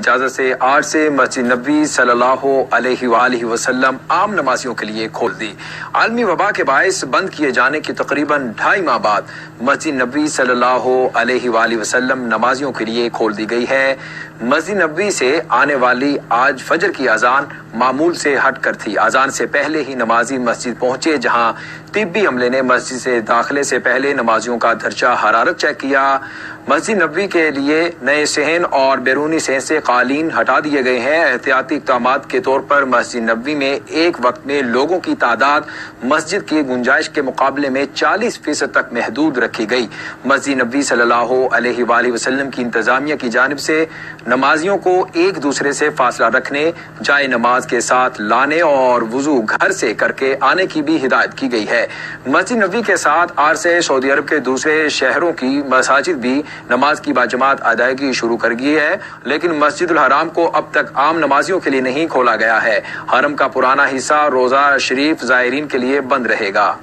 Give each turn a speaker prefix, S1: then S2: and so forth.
S1: اجازت سے عرصے مسجد نبوی صلی اللہ علیہ وآلہ وسلم عام نمازیوں کے لیے کھول دی۔ عالمی وبا کے باعث بند کیے جانے کے تقریباً 2.5 ماہ بعد مسجد نبوی صلی اللہ علیہ وآلہ وسلم نمازیوں کے لیے کھول دی گئی ہے۔ مسجد نبوی سے آنے والی آج فجر کی اذان معمول سے ہٹ کر تھی۔ اذان سے پہلے ہی نمازی مسجد پہنچے، جہاں طبی عملے نے مسجد سے داخلے سے پہلے نمازیوں کا درجہ حرارت چیک کیا۔ مسجد نبوی کے لیے نئے صحن اور بیرونی صحن سے قالین ہٹا دیے گئے ہیں۔ احتیاطی اقدامات کے طور پر مسجد نبوی میں ایک وقت میں لوگوں کی تعداد مسجد کی گنجائش کے مقابلے میں 40% تک محدود رکھی گئی۔ مسجد نبوی صلی اللہ علیہ وآلہ وسلم کی انتظامیہ کی جانب سے نمازیوں کو ایک دوسرے سے فاصلہ رکھنے، جائے نماز کے ساتھ لانے اور وضو گھر سے کر کے آنے کی بھی ہدایت کی گئی ہے۔ مسجد نبوی کے ساتھ عرصے سعودی عرب کے دوسرے شہروں کی مساجد بھی نماز کی باجماعت ادائیگی شروع کر دی ہے، لیکن مسجد الحرام کو اب تک عام نمازیوں کے لیے نہیں کھولا گیا ہے۔ حرم کا پرانا حصہ روزہ شریف زائرین کے لیے بند رہے گا۔